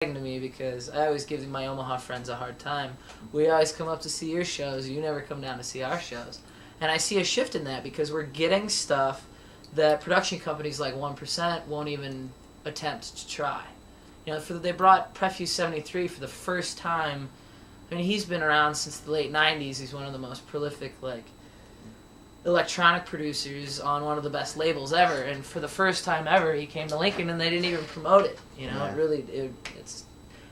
to me because I always give my Omaha friends a hard time. We always come up to see your shows. You never come down to see our shows. And I see a shift in that because we're getting stuff that production companies like 1% won't even attempt to try. You know, they brought Prefuse 73 for the first time. I mean, he's been around since the late 90s. He's one of the most prolific, electronic producers on one of the best labels ever. And for the first time ever, he came to Lincoln and they didn't even promote it. You know, Yeah. it's,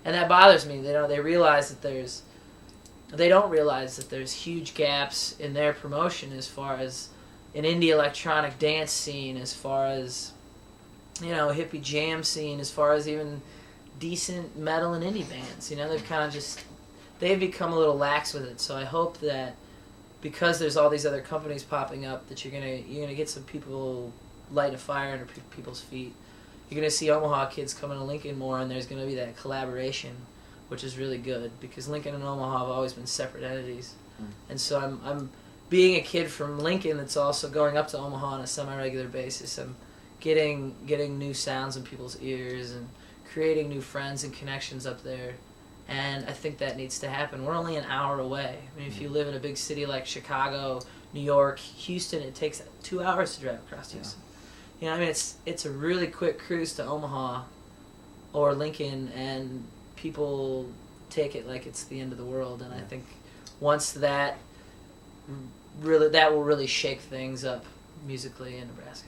and that bothers me. They don't realize that there's huge gaps in their promotion as far as an indie electronic dance scene, as far as, hippie jam scene, as far as even decent metal and indie bands. You know, they've become a little lax with it. So I hope that because there's all these other companies popping up, that you're gonna get some people light a fire under people's feet. You're gonna see Omaha kids coming to Lincoln more, and there's gonna be that collaboration, which is really good because Lincoln and Omaha have always been separate entities. And so I'm being a kid from Lincoln that's also going up to Omaha on a semi-regular basis. I'm getting new sounds in people's ears and creating new friends and connections up there. And I think that needs to happen. We're only an hour away. I mean, if you live in a big city like Chicago, New York, Houston, it takes 2 hours to drive across Houston. You know, I mean, it's a really quick cruise to Omaha or Lincoln, and people take it like it's the end of the world. And I think once that will really shake things up musically in Nebraska.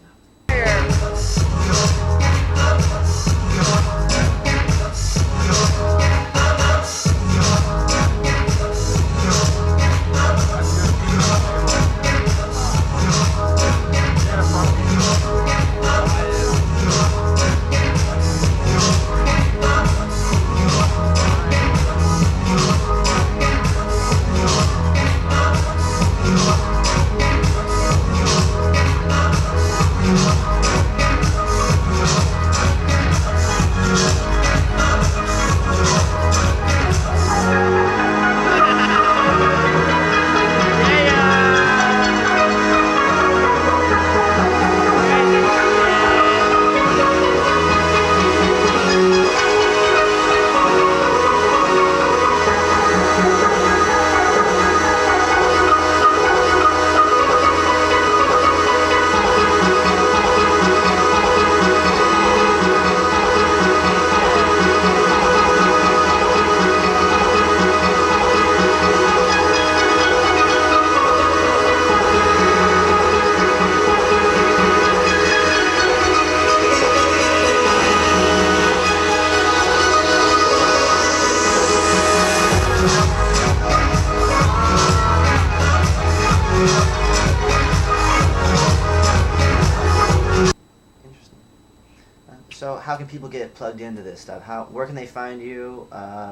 So how can people get plugged into this stuff? Where can they find you,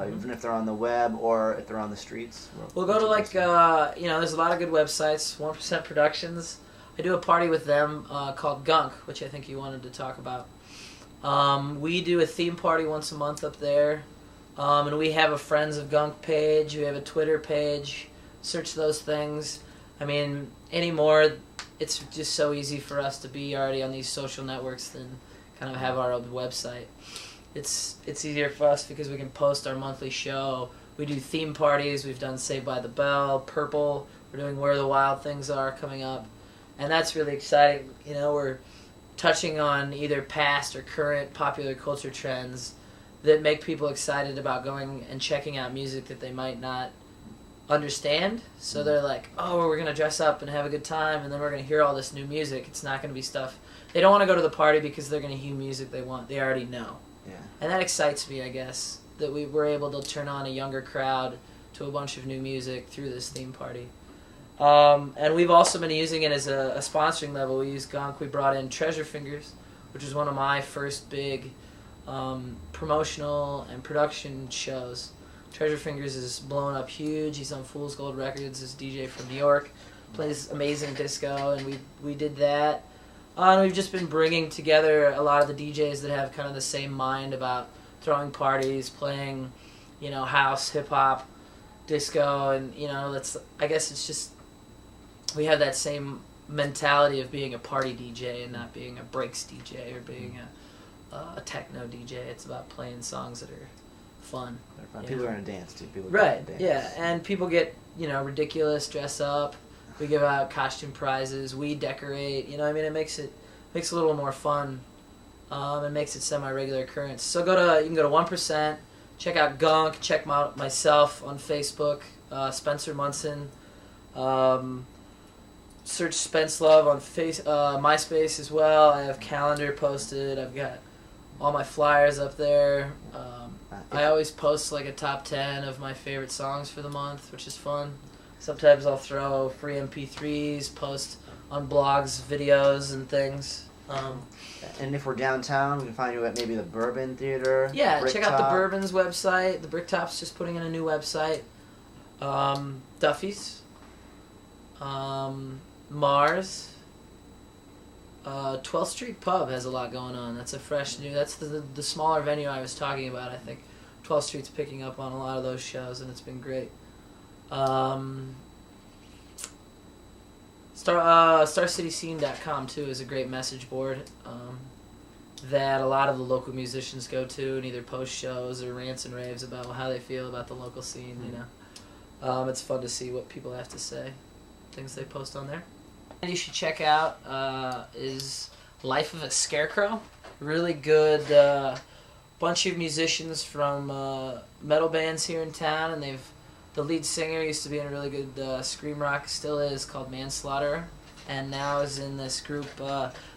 even if they're on the web or if they're on the streets? We'll go to there's a lot of good websites. 1% Productions. I do a party with them called Gunk, which I think you wanted to talk about. We do a theme party once a month up there, and we have a Friends of Gunk page. We have a Twitter page. Search those things. I mean, anymore, it's just so easy for us to be already on these social networks than kind of have our own website. It's easier for us because we can post our monthly show. We do theme parties. We've done Saved by the Bell, Purple. We're doing Where the Wild Things Are coming up. And that's really exciting. You know, we're touching on either past or current popular culture trends that make people excited about going and checking out music that they might not understand. So they're like, oh, we're going to dress up and have a good time, and then we're going to hear all this new music. It's not going to be stuff. They don't want to go to the party because they're going to hear music they already know. Yeah. And that excites me, I guess, that we were able to turn on a younger crowd to a bunch of new music through this theme party. And we've also been using it as a sponsoring level. We use Gunk. We brought in Treasure Fingers, which was one of my first big promotional and production shows. Treasure Fingers is blown up huge. He's on Fool's Gold Records. This DJ from New York, plays amazing disco, and we did that. And we've just been bringing together a lot of the DJs that have kind of the same mind about throwing parties, playing, house, hip hop, disco, and I guess it's just we have that same mentality of being a party DJ and not being a breaks DJ or being a techno DJ. It's about playing songs that are fun. People are gonna dance too. People Right. dance. Yeah, and people get ridiculous, dress up. We give out costume prizes. We decorate. I mean, it makes it a little more fun. It makes it semi-regular occurrence. So you can go to 1%. Check out Gunk. Check myself on Facebook. Spencer Munson. Search Pencelove on MySpace as well. I have calendar posted. I've got all my flyers up there. I always post like a top 10 of my favorite songs for the month, which is fun. Sometimes I'll throw free MP3s, post on blogs, videos, and things. And if we're downtown, we can find you at maybe the Bourbon Theater. Yeah, check out the Bricktop. Bourbon's website. The Bricktop's just putting in a new website. Duffy's. Mars. 12th Street Pub has a lot going on. That's a fresh new. That's the smaller venue I was talking about. I think 12th Street's picking up on a lot of those shows, and it's been great. StarCityScene.com too is a great message board that a lot of the local musicians go to and either post shows or rants and raves about how they feel about the local scene. It's fun to see what people have to say, things they post on there. And you should check out is Life of a Scarecrow. Really good bunch of musicians from metal bands here in town, and the lead singer used to be in a really good scream rock, still is, called Manslaughter, and now is in this group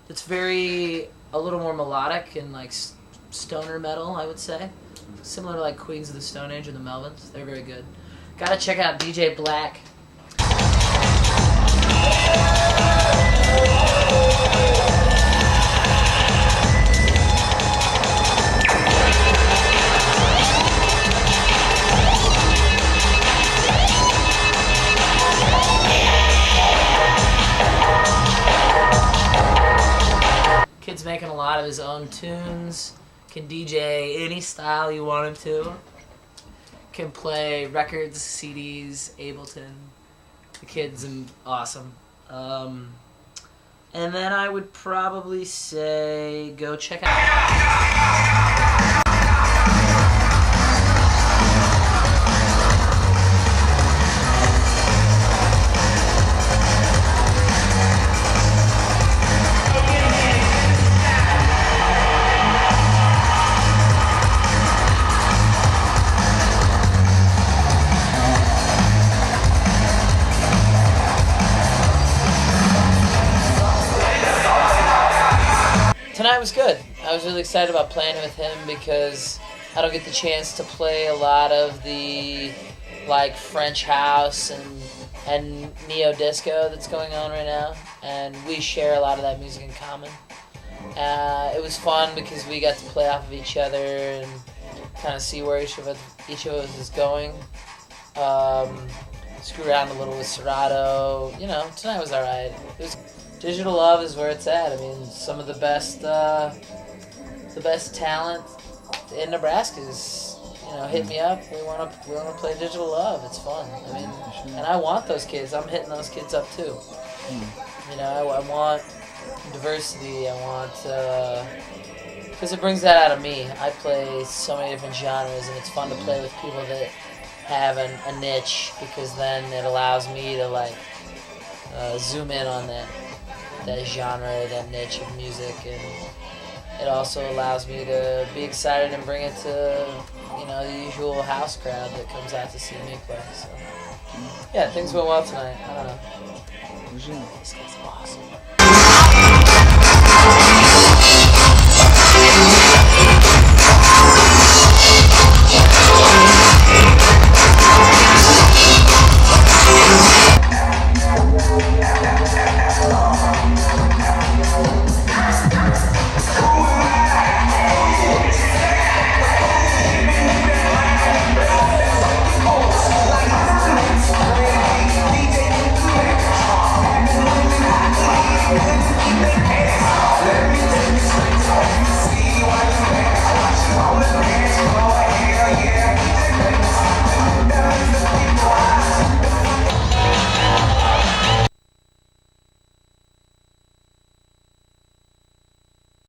that's a little more melodic and like stoner metal, I would say, similar to like Queens of the Stone Age or the Melvins. They're very good. Gotta check out DJ Black. Kid's making a lot of his own tunes, can DJ any style you want him to, can play records, CDs, Ableton. The kid's awesome. And then I would probably say go check out... Tonight was good. I was really excited about playing with him because I don't get the chance to play a lot of the like French house and neo disco that's going on right now, and we share a lot of that music in common. It was fun because we got to play off of each other and kind of see where each of us is going. Screw around a little with Serato. Tonight was alright. Digital Love is where it's at. I mean, some of the best talent in Nebraska is, hit me up. We want to play Digital Love. It's fun. I mean, and I want those kids. I'm hitting those kids up too. I want diversity. I want because it brings that out of me. I play so many different genres, and it's fun to play with people that have a niche, because then it allows me to zoom in on that genre, that niche of music, and it also allows me to be excited and bring it to the usual house crowd that comes out to see me play. So yeah, things went well tonight. I don't know. This guy's awesome.